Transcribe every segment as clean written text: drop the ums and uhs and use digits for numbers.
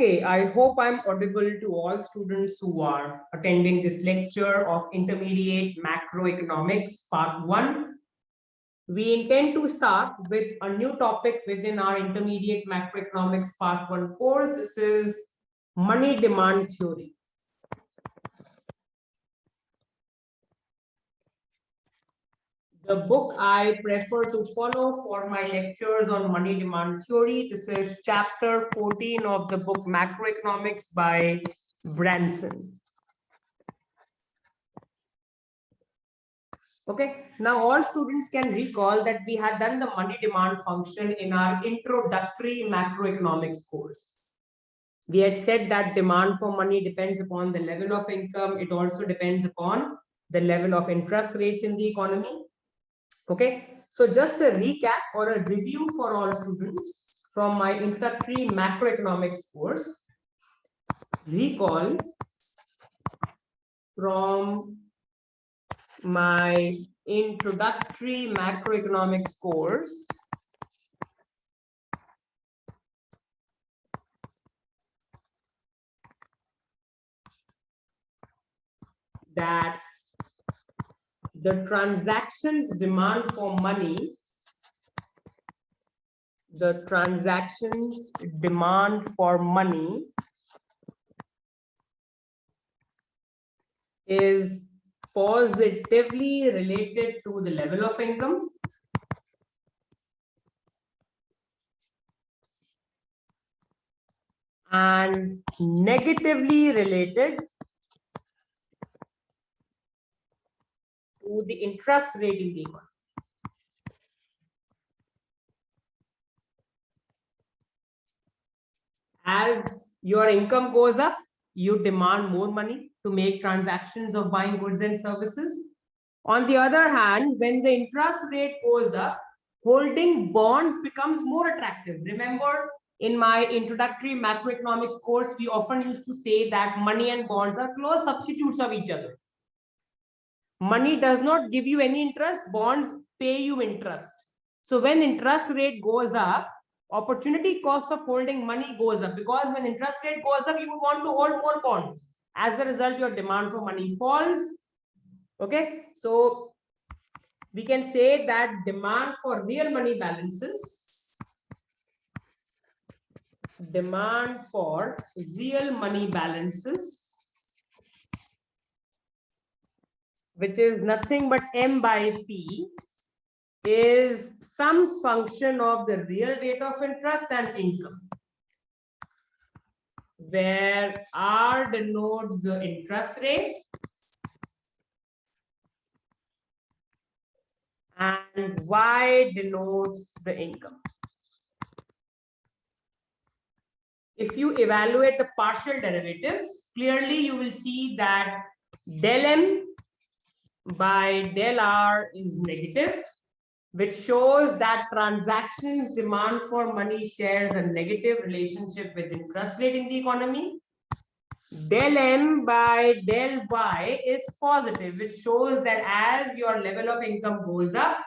Okay, I hope I'm audible to all students who are attending this lecture of Intermediate Macroeconomics Part 1. We intend to start with a new topic within our Intermediate Macroeconomics Part 1 course. This is money demand theory. The book I prefer to follow for my lectures on money demand theory. This is chapter 14 of the book Macroeconomics by Branson. Okay, now all students can recall that we had done the money demand function in our introductory macroeconomics course. We had said that demand for money depends upon the level of income. It also depends upon the level of interest rates in the economy. Okay, so just a recap or a review for all students from my introductory macroeconomics course. Recall from my introductory macroeconomics course that the transactions demand for money, is positively related to the level of income and negatively related to the interest rate in the economy. As your income goes up, you demand more money to make transactions of buying goods and services. On the other hand, when the interest rate goes up, holding bonds becomes more attractive. Remember, in my introductory macroeconomics course, we often used to say that money and bonds are close substitutes of each other. Money does not give you any interest, bonds pay you interest. So when interest rate goes up, opportunity cost of holding money goes up, because when interest rate goes up, you would want to hold more bonds. As a result, your demand for money falls. Okay, so we can say that demand for real money balances, which is nothing but M by P, is some function of the real rate of interest and income, where R denotes the interest rate and Y denotes the income. If you evaluate the partial derivatives, clearly you will see that del M by del R is negative, which shows that transactions demand for money shares a negative relationship with interest rate in the economy. Del M by del Y is positive, which shows that as your level of income goes up,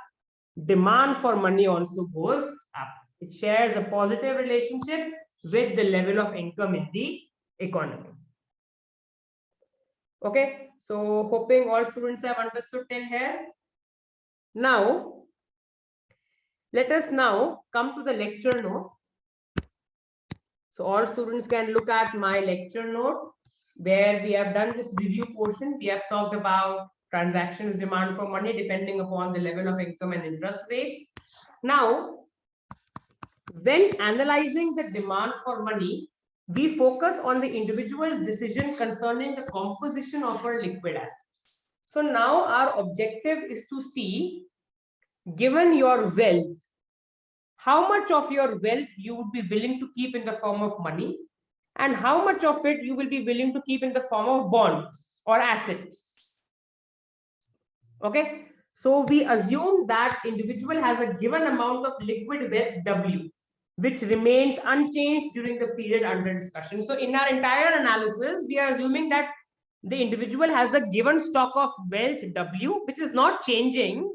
demand for money also goes up. It shares a positive relationship with the level of income in the economy. Okay, so hoping all students have understood till here. Now, let us now come to the lecture note. So all students can look at my lecture note where we have done this review portion. We have talked about transactions demand for money depending upon the level of income and interest rates. Now, when analyzing the demand for money, we focus on the individual's decision concerning the composition of her liquid assets. So now our objective is to see, given your wealth, how much of your wealth you would be willing to keep in the form of money and how much of it you will be willing to keep in the form of bonds or assets. Okay, so we assume that individual has a given amount of liquid wealth W, which remains unchanged during the period under discussion. So in our entire analysis, we are assuming that the individual has a given stock of wealth W, which is not changing.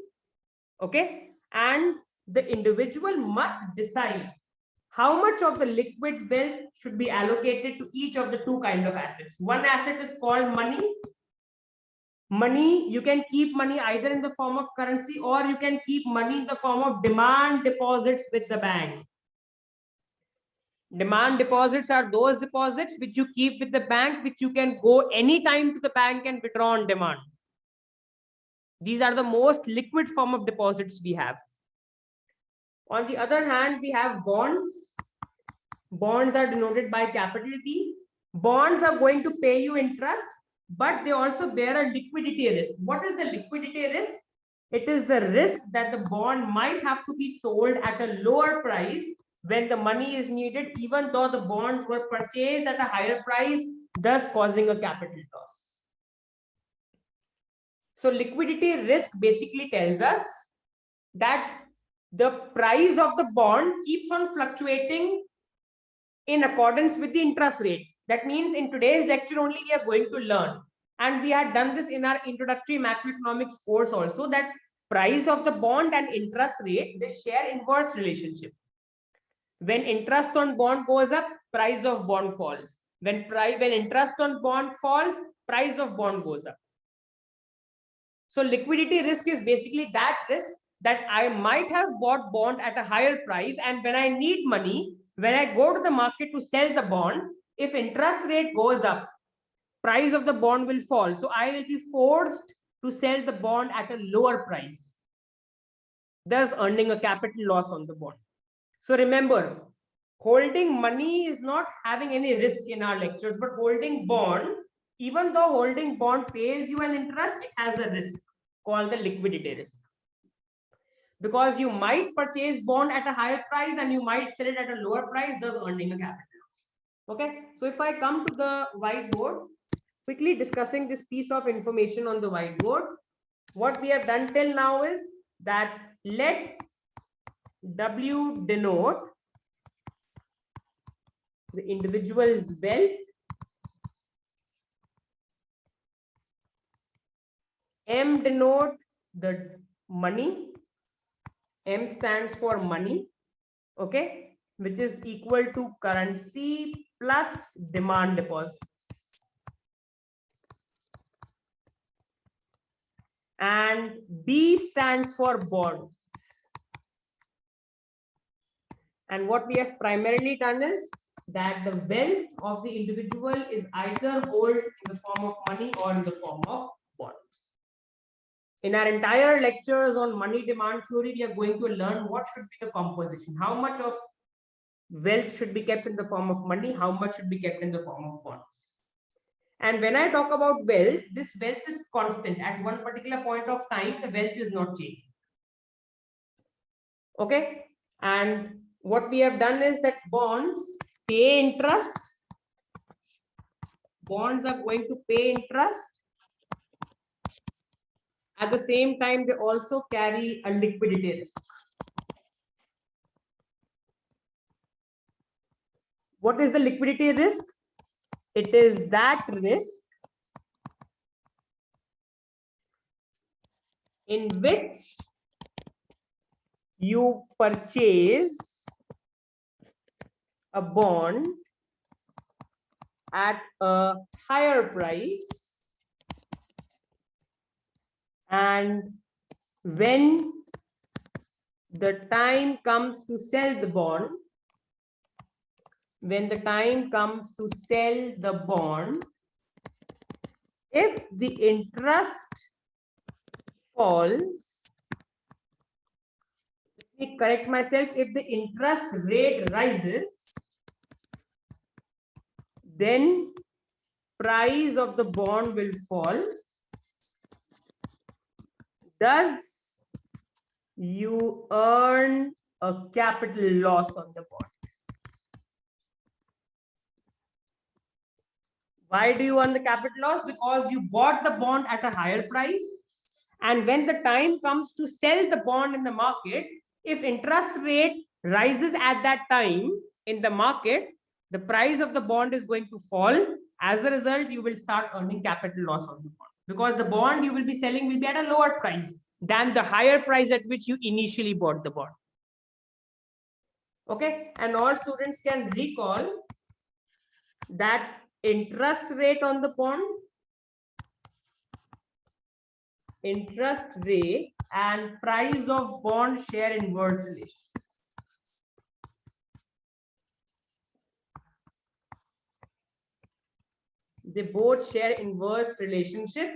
Okay, and the individual must decide how much of the liquid wealth should be allocated to each of the two kinds of assets. One asset is called money. Money, you can keep money either in the form of currency or you can keep money in the form of demand deposits with the bank. Demand deposits are those deposits which you keep with the bank, which you can go anytime to the bank and withdraw on demand. These are the most liquid form of deposits we have. On the other hand, we have bonds. Bonds are denoted by capital B. Bonds are going to pay you interest, but they also bear a liquidity risk. What is the liquidity risk? It is the risk that the bond might have to be sold at a lower price when the money is needed, even though the bonds were purchased at a higher price, thus causing a capital loss. So liquidity risk basically tells us that the price of the bond keeps on fluctuating in accordance with the interest rate. That means in today's lecture only we are going to learn, and we had done this in our introductory macroeconomics course also, that price of the bond and interest rate, they share inverse relationship. When interest on bond goes up, price of bond falls. When interest on bond falls, price of bond goes up. So liquidity risk is basically that risk that I might have bought bond at a higher price, and when I need money, when I go to the market to sell the bond, if interest rate goes up, price of the bond will fall. So I will be forced to sell the bond at a lower price, thus earning a capital loss on the bond. So remember, holding money is not having any risk in our lectures, but holding bond, even though holding bond pays you an interest, it has a risk called the liquidity risk. Because you might purchase bond at a higher price and you might sell it at a lower price, thus earning a capital loss. Okay, so if I come to the whiteboard, quickly discussing this piece of information on the whiteboard, what we have done till now is that let W denote the individual's wealth, M denote the money, M stands for money, okay, which is equal to currency plus demand deposits. And B stands for bonds. And what we have primarily done is that the wealth of the individual is either held in the form of money or in the form of bonds. In our entire lectures on money demand theory, we are going to learn what should be the composition, how much of wealth should be kept in the form of money, how much should be kept in the form of bonds. And when I talk about wealth, this wealth is constant. At one particular point of time, the wealth is not changing. Okay, and what we have done is that bonds pay interest. Bonds are going to pay interest. At the same time, they also carry a liquidity risk. What is the liquidity risk? It is that risk in which you purchase a bond at a higher price, and when the time comes to sell the bond, if the interest falls, let me correct myself, if the interest rate rises, then price of the bond will fall. Thus, you earn a capital loss on the bond. Why do you earn the capital loss? Because you bought the bond at a higher price, and when the time comes to sell the bond in the market, if interest rate rises at that time in the market, the price of the bond is going to fall. As a result, you will start earning capital loss on the bond, because the bond you will be selling will be at a lower price than the higher price at which you initially bought the bond. Okay, and all students can recall that interest rate on the bond, interest rate and price of bond share inverse relation. They both share inverse relationship.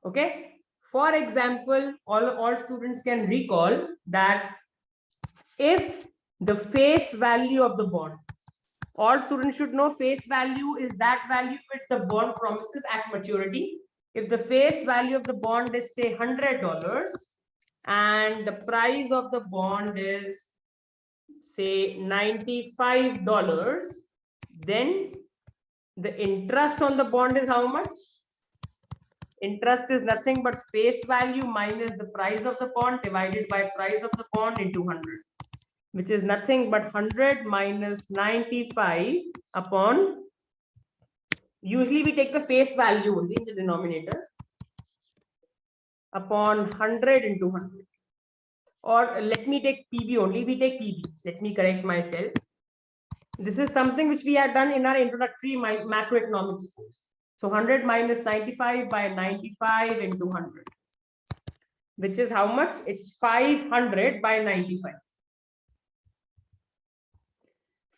Okay, for example, all students can recall that if the face value of the bond, all students should know face value is that value which the bond promises at maturity. If the face value of the bond is say $100 and the price of the bond is say $95, then the interest on the bond is how much? Interest is nothing but face value minus the price of the bond divided by price of the bond into 100, which is nothing but 100 minus 95 upon, usually we take the face value only in the denominator, upon 100 into 100. Or let me take PB only, we take PB. Let me correct myself. This is something which we had done in our introductory macroeconomics course. So 100 minus 95 by 95 into 100, which is how much? It's 500 by 95.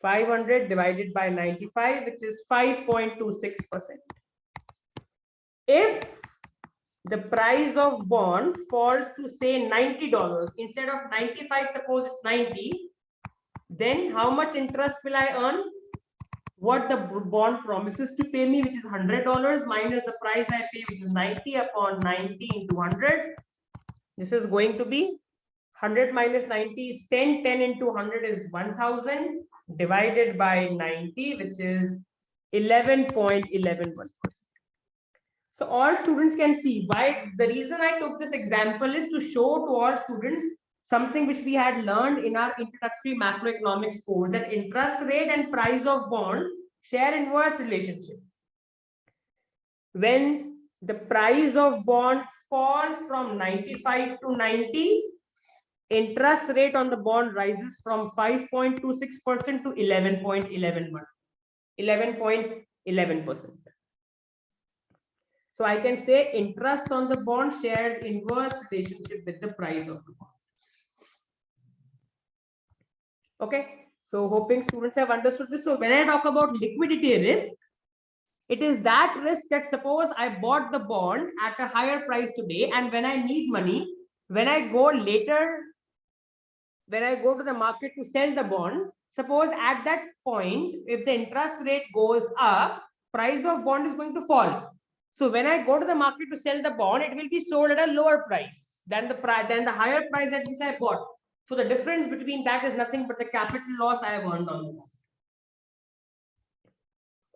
500 divided by 95, which is 5.26%. If the price of bond falls to say $90, instead of 95, suppose it's 90, then how much interest will I earn? What the bond promises to pay me, which is $100 minus the price I pay, which is 90 upon 90 into 100. This is going to be 100 minus 90 is 10, 10 into 100 is 1000 divided by 90, which is 11.11%. So all students can see why. The reason I took this example is to show to all students something which we had learned in our introductory macroeconomics course, that interest rate and price of bond share inverse relationship. When the price of bond falls from 95 to 90, interest rate on the bond rises from 5.26% to 11.11%. So I can say interest on the bond shares inverse relationship with the price of the bond. Okay, so hoping students have understood this. So when I talk about liquidity risk, it is that risk that suppose I bought the bond at a higher price today, and when I need money, when I go later, when I go to the market to sell the bond, suppose at that point, if the interest rate goes up, price of bond is going to fall. So when I go to the market to sell the bond, it will be sold at a lower price than the higher price at which I bought. So the difference between that is nothing but the capital loss I have earned on the bond.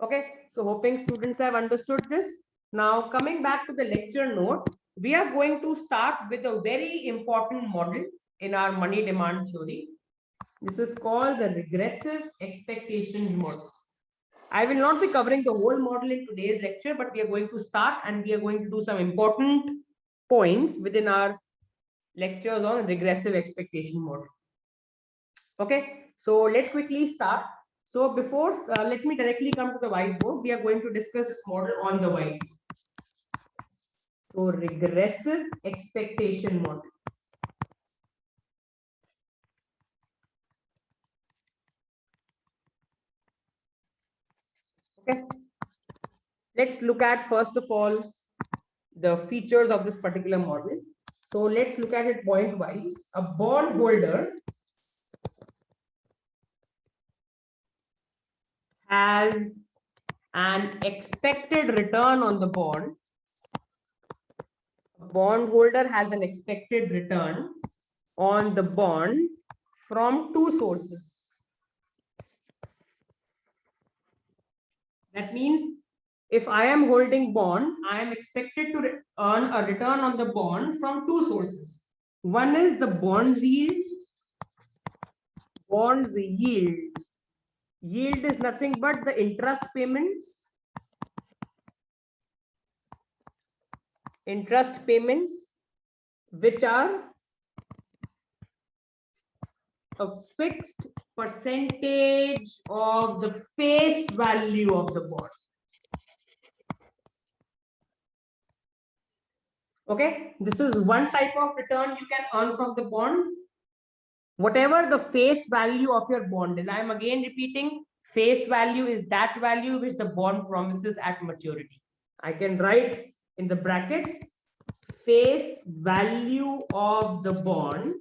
Okay, so hoping students have understood this. Now coming back to the lecture note, we are going to start with a very important model in our money demand theory. This is called the regressive expectations model. I will not be covering the whole model in today's lecture, but we are going to start and we are going to do some important points within our lectures on regressive expectation model. Okay, so let's quickly start. So before, let me directly come to the whiteboard. We are going to discuss this model on the whiteboard. So regressive expectation model. Okay, let's look at first of all the features of this particular model. So let's look at it point wise. A bond holder has an expected return on the bond. A bond holder has an expected return on the bond from two sources. That means if I am holding bond, I am expected to earn a return on the bond from two sources. One is the bonds yield. Bonds yield. Yield is nothing but the interest payments. Interest payments which are a fixed percentage of the face value of the bond. Okay, this is one type of return you can earn from the bond. Whatever the face value of your bond is, I am again repeating, face value is that value which the bond promises at maturity. I can write in the brackets, face value of the bond,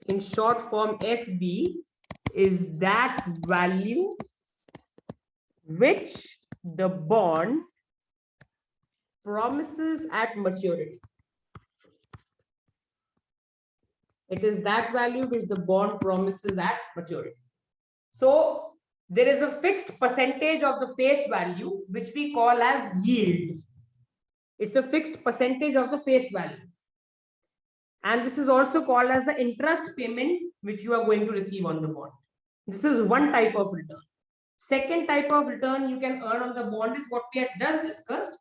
in short form FV, is that value which the bond promises at maturity. It is that value which the bond promises at maturity. So there is a fixed percentage of the face value which we call as yield. It's a fixed percentage of the face value. And this is also called as the interest payment which you are going to receive on the bond. This is one type of return. Second type of return you can earn on the bond is what we had just discussed,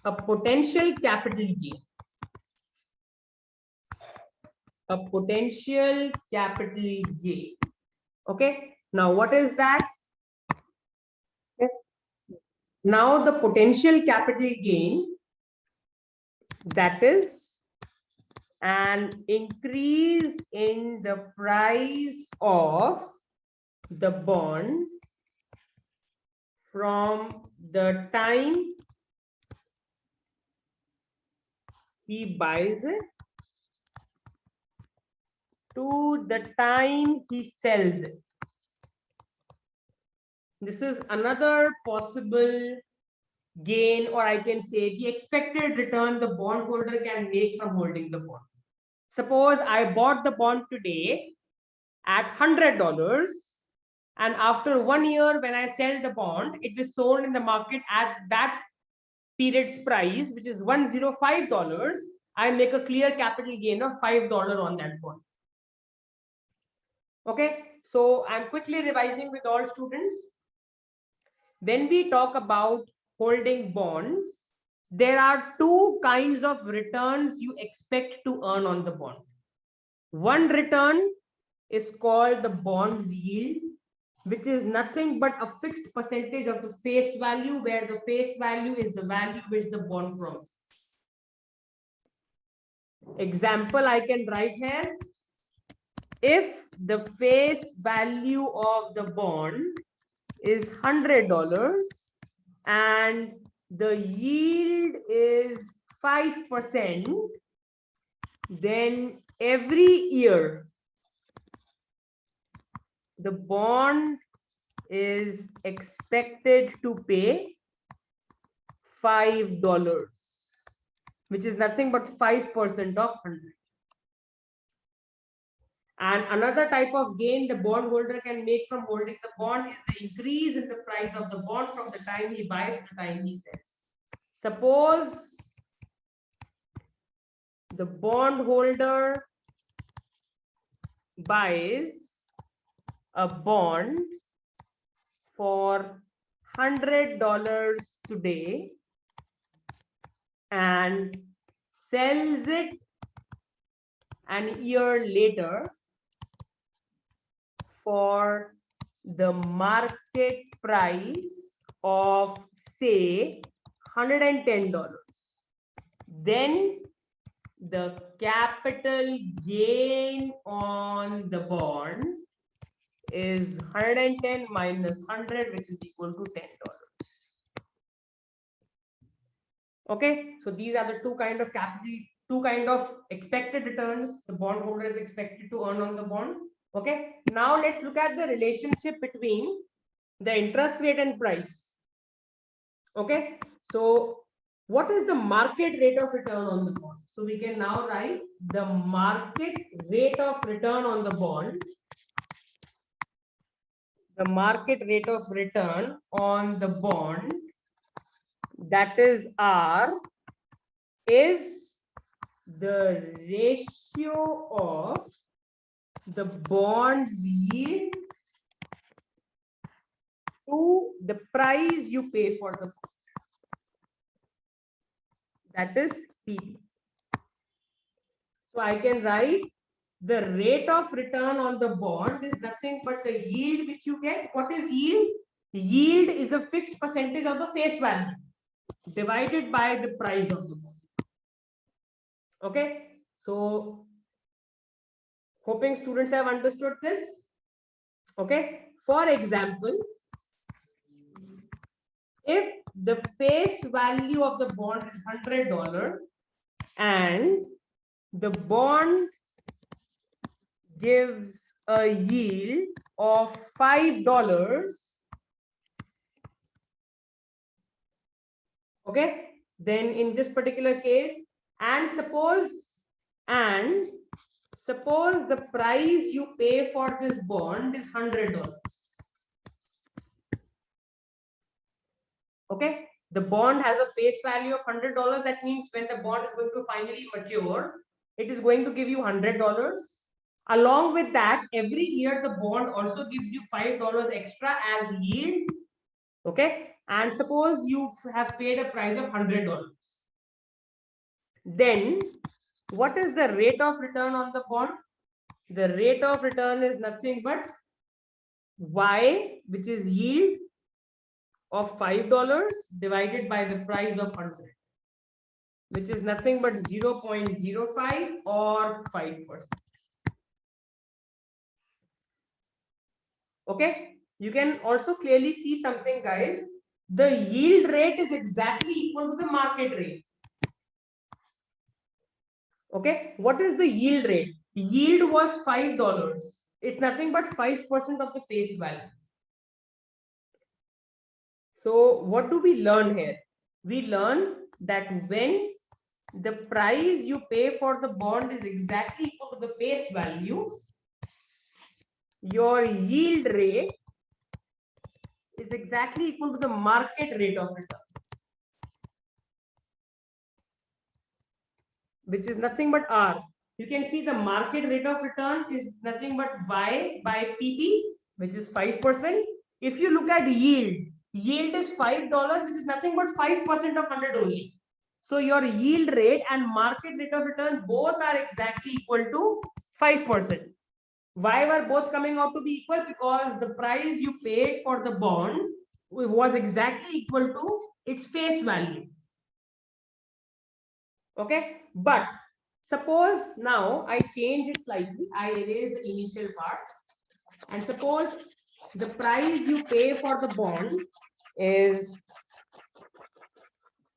a potential capital gain. A potential capital gain. Okay, now what is that? Now the potential capital gain, that is an increase in the price of the bond from the time he buys it to the time he sells it. This is another possible gain, or I can say the expected return the bondholder can make from holding the bond. Suppose I bought the bond today at $100, and after 1 year when I sell the bond, it is sold in the market at that period's price, which is $105. I make a clear capital gain of $5 on that bond. Okay, so I'm quickly revising with all students. When we talk about holding bonds, there are two kinds of returns you expect to earn on the bond. One return is called the bond's yield, which is nothing but a fixed percentage of the face value, where the face value is the value which the bond promises. Example I can write here. If the face value of the bond is $100 and the yield is 5%, then every year the bond is expected to pay $5, which is nothing but 5% of 100. And another type of gain the bondholder can make from holding the bond is the increase in the price of the bond from the time he buys to the time he sells. Suppose the bondholder buys a bond for $100 today and sells it an year later for the market price of, say, $110. Then the capital gain on the bond is 110 minus 100, which is equal to $10. Okay, so these are the two kind of expected returns the bondholder is expected to earn on the bond. Okay, now let's look at the relationship between the interest rate and price. Okay, so what is the market rate of return on the bond? So we can now write the market rate of return on the bond. The market rate of return on the bond, that is R, is the ratio of the bond's yield to the price you pay for the bond. That is P. So I can write the rate of return on the bond is nothing but the yield which you get. What is yield? Yield is a fixed percentage of the face value divided by the price of the bond. Okay, so hoping students have understood this. Okay, for example, if the face value of the bond is $100 and the bond gives a yield of $5, okay, then in this particular case, and suppose the price you pay for this bond is $100. Okay, the bond has a face value of $100. That means when the bond is going to finally mature, it is going to give you $100. Along with that, every year the bond also gives you $5 extra as yield. Okay, and suppose you have paid a price of $100. Then what is the rate of return on the bond? The rate of return is nothing but Y, which is yield of $5 divided by the price of 100, which is nothing but 0.05 or 5%. Okay, you can also clearly see something, guys. The yield rate is exactly equal to the market rate. Okay, what is the yield rate? Yield was $5. It's nothing but 5% of the face value. So what do we learn here? We learn that when the price you pay for the bond is exactly equal to the face value, your yield rate is exactly equal to the market rate of return, which is nothing but R. You can see the market rate of return is nothing but Y by PP, which is 5%. If you look at yield, yield is $5, which is nothing but 5% of 100 only. So your yield rate and market rate of return both are exactly equal to 5%. Why were both coming out to be equal? Because the price you paid for the bond was exactly equal to its face value. Okay, but suppose now I change it slightly. I erase the initial part, and suppose the price you pay for the bond is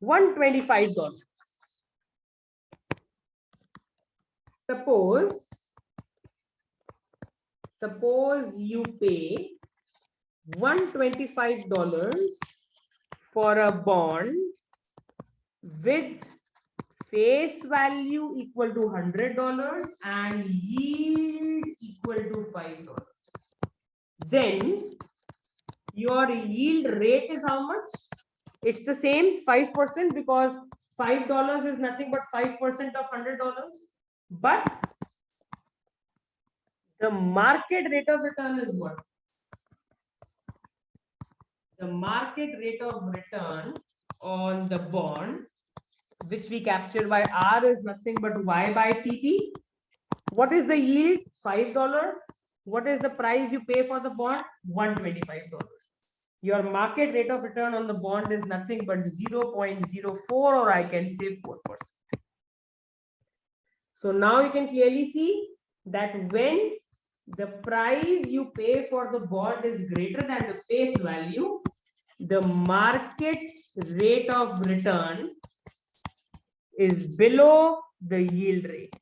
$125. Suppose you pay $125 for a bond with face value equal to $100 and yield equal to $5. Then your yield rate is how much? It's the same 5% because $5 is nothing but 5% of $100. But the market rate of return is what? The market rate of return on the bond, which we capture by R, is nothing but Y by PP. What is the yield? $5. What is the price you pay for the bond? $125. Your market rate of return on the bond is nothing but 0.04, or I can say 4%. So now you can clearly see that when the price you pay for the bond is greater than the face value, the market rate of return is below the yield rate.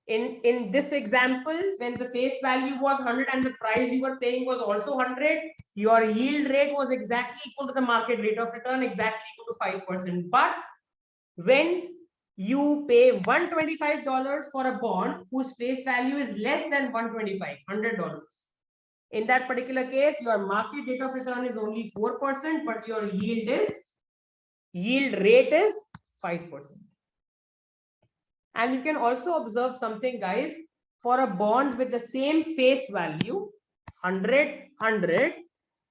In this example, when the face value was 100 and the price you were paying was also 100, your yield rate was exactly equal to the market rate of return, exactly equal to 5%. But when you pay $125 for a bond whose face value is less than $100, in that particular case, your market rate of return is only 4%, but your yield rate is 5%. And you can also observe something, guys. For a bond with the same face value, 100,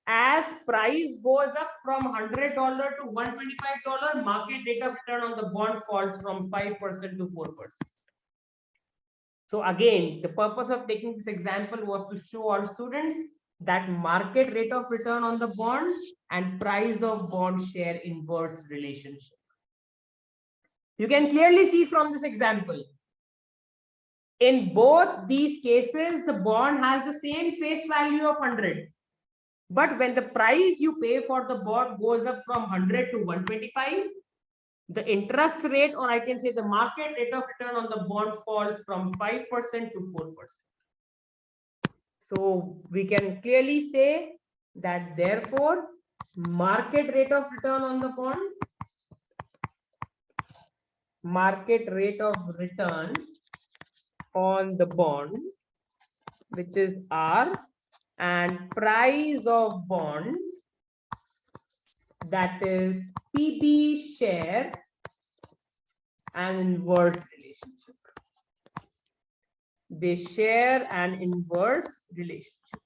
as price goes up from $100 to $125, market rate of return on the bond falls from 5% to 4%. So again, the purpose of taking this example was to show all students that market rate of return on the bond and price of bond share inverse relationship. You can clearly see from this example, in both these cases, the bond has the same face value of 100. But when the price you pay for the bond goes up from 100 to 125, the interest rate, or I can say the market rate of return on the bond, falls from 5% to 4%. So we can clearly say that therefore market rate of return on the bond, which is R, and price of bond, that is PB, share an inverse relationship. They share an inverse relationship.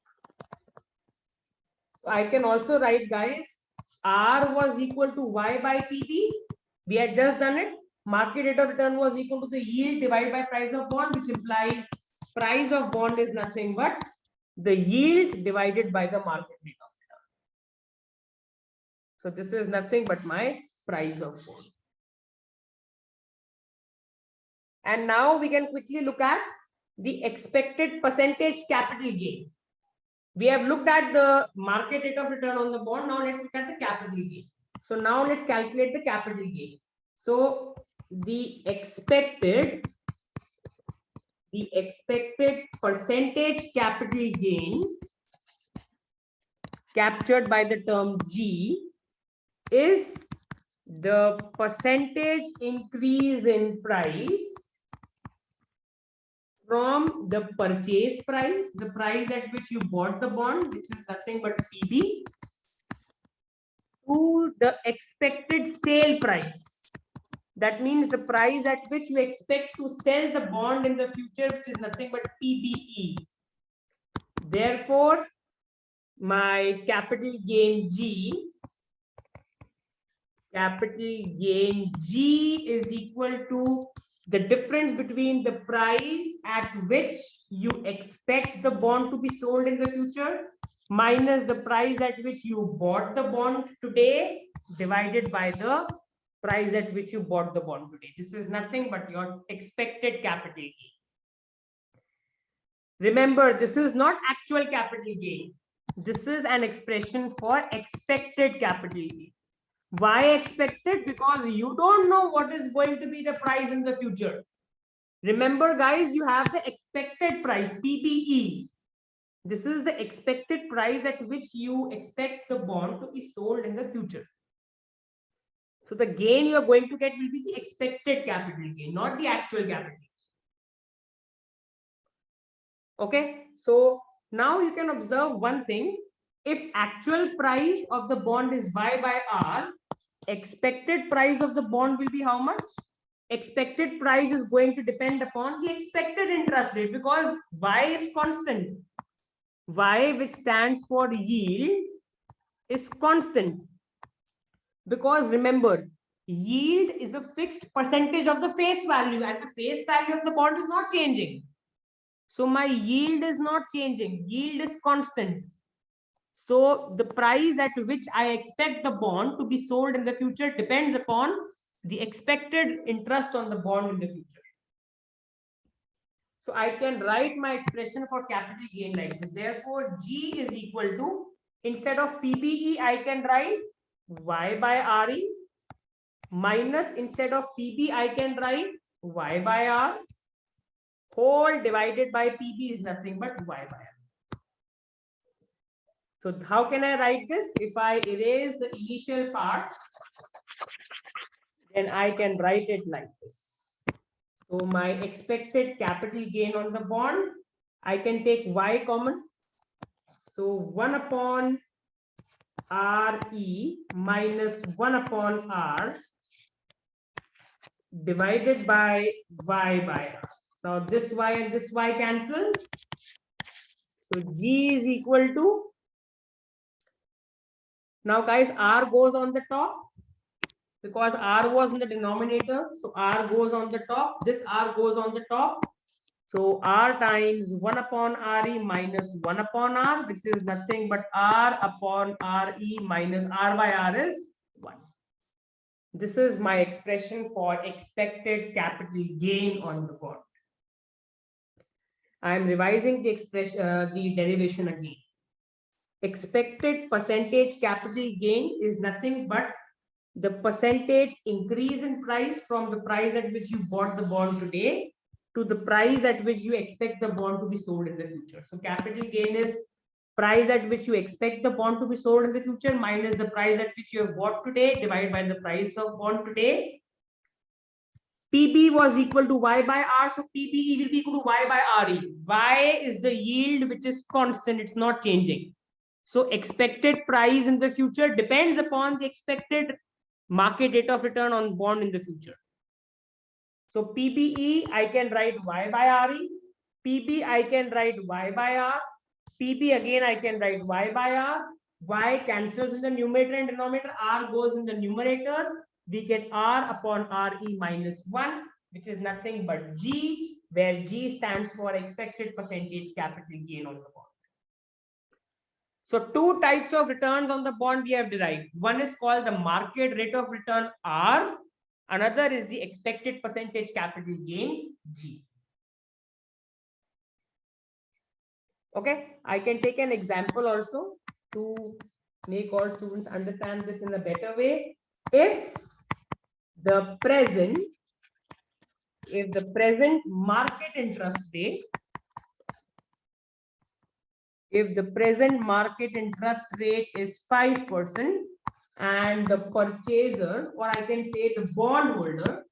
So I can also write, guys, R was equal to Y by PB. We had just done it. Market rate of return was equal to the yield divided by price of bond, which implies price of bond is nothing but the yield divided by the market rate of return. So this is nothing but my price of bond. And now we can quickly look at the expected percentage capital gain. We have looked at the market rate of return on the bond. Now let's look at the capital gain. So now let's calculate the capital gain. So the expected percentage capital gain captured by the term G is the percentage increase in price from the purchase price, the price at which you bought the bond, which is nothing but PB, to the expected sale price. That means the price at which you expect to sell the bond in the future, which is nothing but PBE. Therefore, my capital gain G is equal to the difference between the price at which you expect the bond to be sold in the future minus the price at which you bought the bond today divided by the price at which you bought the bond today. This is nothing but your expected capital gain. Remember, this is not actual capital gain. This is an expression for expected capital gain. Why expected? Because you don't know what is going to be the price in the future. Remember, guys, you have the expected price, PBE. This is the expected price at which you expect the bond to be sold in the future. So the gain you are going to get will be the expected capital gain, not the actual capital gain. Okay, so now you can observe one thing. If actual price of the bond is Y by R, expected price of the bond will be how much? Expected price is going to depend upon the expected interest rate, because Y is constant. Y, which stands for yield, is constant. Because remember, yield is a fixed percentage of the face value, and the face value of the bond is not changing. So my yield is not changing. Yield is constant. So the price at which I expect the bond to be sold in the future depends upon the expected interest on the bond in the future. So I can write my expression for capital gain like this. Therefore, G is equal to, instead of PBE, I can write Y by RE minus, instead of PB, I can write Y by R whole divided by PB is nothing but Y by R. So how can I write this? If I erase the initial part, then I can write it like this. So my expected capital gain on the bond, I can take Y common. So 1 upon RE minus 1 upon R divided by Y by R. Now this Y and this Y cancels. So G is equal to Now guys, R goes on the top because R was in the denominator. So R goes on the top. This R goes on the top. So R times 1 upon RE minus 1 upon R, which is nothing but R upon RE minus R by R is 1. This is my expression for expected capital gain on the bond. I am revising the expression, the derivation again. Expected percentage capital gain is nothing but the percentage increase in price from the price at which you bought the bond today to the price at which you expect the bond to be sold in the future. So capital gain is price at which you expect the bond to be sold in the future minus the price at which you have bought today divided by the price of bond today. PB was equal to Y by R. So PBE will be equal to Y by RE. Y is the yield which is constant. It's not changing. So expected price in the future depends upon the expected market rate of return on bond in the future. So PBE, I can write Y by RE. PB, I can write Y by R. PB again, I can write Y by R. Y cancels in the numerator and denominator. R goes in the numerator. We get R upon RE minus 1, which is nothing but G, where G stands for expected percentage capital gain on the bond. So two types of returns on the bond we have derived. One is called the market rate of return R. Another is the expected percentage capital gain G. Okay, I can take an example also to make all students understand this in a better way. If the present market interest rate, if the present market interest rate is 5% and the purchaser, or I can say the bondholder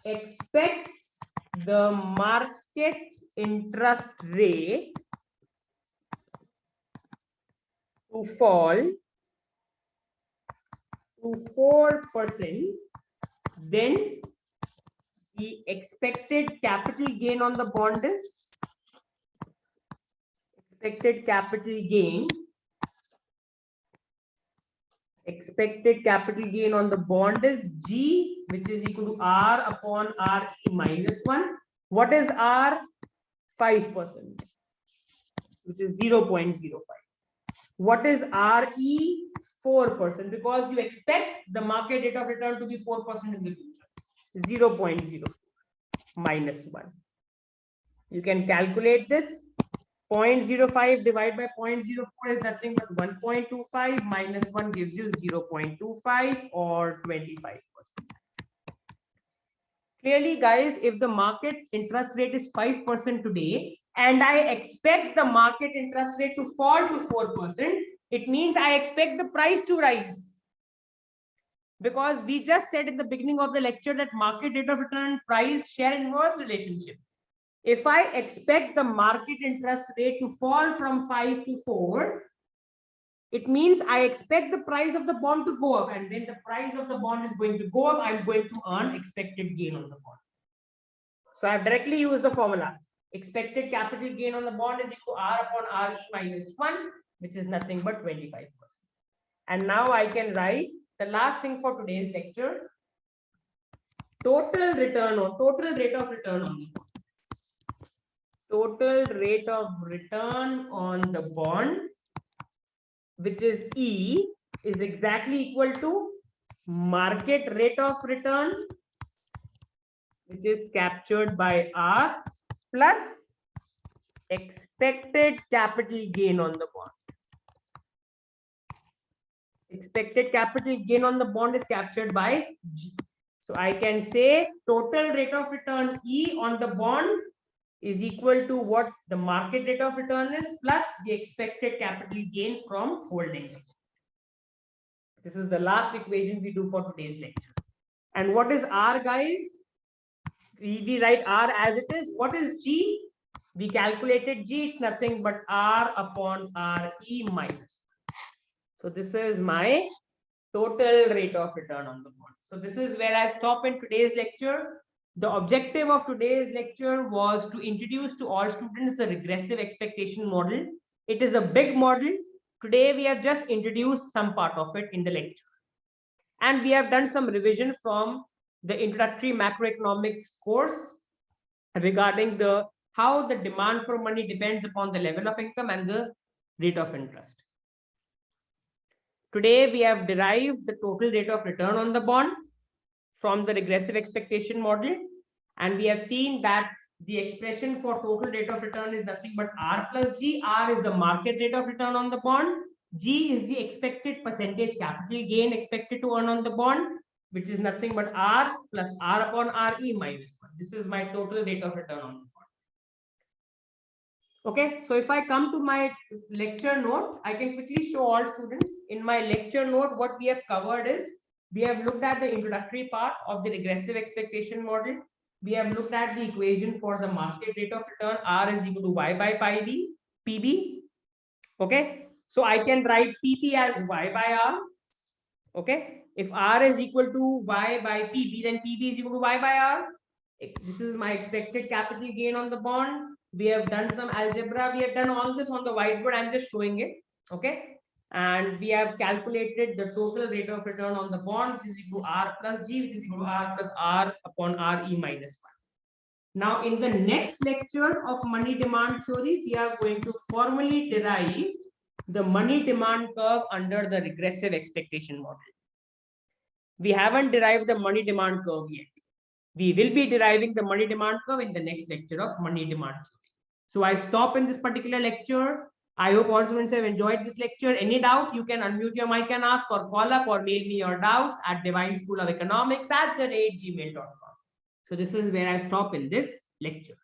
expects the market interest rate to fall to 4%, then the expected capital gain on the bond is expected capital gain on the bond is G, which is equal to R upon RE minus 1. What is R? 5%, which is 0.05. What is RE? 4%, because you expect the market rate of return to be 4% in the future. 0.04 minus 1. You can calculate this. 0.05 divided by 0.04 is nothing but 1.25 minus 1 gives you 0.25 or 25%. Clearly, guys, if the market interest rate is 5% today and I expect the market interest rate to fall to 4%, it means I expect the price to rise. Because we just said in the beginning of the lecture that market rate of return and price share inverse relationship. If I expect the market interest rate to fall from 5 to 4, it means I expect the price of the bond to go up, and when the price of the bond is going to go up, I'm going to earn expected gain on the bond. So I've directly used the formula. Expected capital gain on the bond is equal to R upon RE minus 1, which is nothing but 25%. And now I can write the last thing for today's lecture. Total rate of return on the bond. Total rate of return on the bond, which is E, is exactly equal to market rate of return, which is captured by R, plus expected capital gain on the bond. Expected capital gain on the bond is captured by G. So I can say total rate of return E on the bond is equal to what the market rate of return is plus the expected capital gain from holding it. This is the last equation we do for today's lecture. And what is R, guys? We write R as it is. What is G? We calculated G. It's nothing but R upon RE minus. So this is my total rate of return on the bond. So this is where I stop in today's lecture. The objective of today's lecture was to introduce to all students the regressive expectation model. It is a big model. Today, we have just introduced some part of it in the lecture. And we have done some revision from the introductory macroeconomics course regarding how the demand for money depends upon the level of income and the rate of interest. Today, we have derived the total rate of return on the bond from the regressive expectation model. And we have seen that the expression for total rate of return is nothing but R plus G. R is the market rate of return on the bond. G is the expected percentage capital gain expected to earn on the bond, which is nothing but R plus R upon RE minus 1. This is my total rate of return on the bond. Okay, so if I come to my lecture note, I can quickly show all students. In my lecture note, what we have covered is, we have looked at the introductory part of the regressive expectation model. We have looked at the equation for the market rate of return, R is equal to Y by pi B, PB. Okay, so I can write PP as Y by R. Okay, if R is equal to Y by PB, then PB is equal to Y by R. This is my expected capital gain on the bond. We have done some algebra. We have done all this on the whiteboard. I'm just showing it. Okay, and we have calculated the total rate of return on the bond, which is equal to R plus G, which is equal to R plus R upon RE minus 1. Now, in the next lecture of money demand theory, we are going to formally derive the money demand curve under the regressive expectation model. We haven't derived the money demand curve yet. We will be deriving the money demand curve in the next lecture of money demand theory. So I stop in this particular lecture. I hope all students have enjoyed this lecture. Any doubt, you can unmute your mic and ask, or call up or mail me your doubts at divineschoolofeconomics@gmail.com. So this is where I stop in this lecture.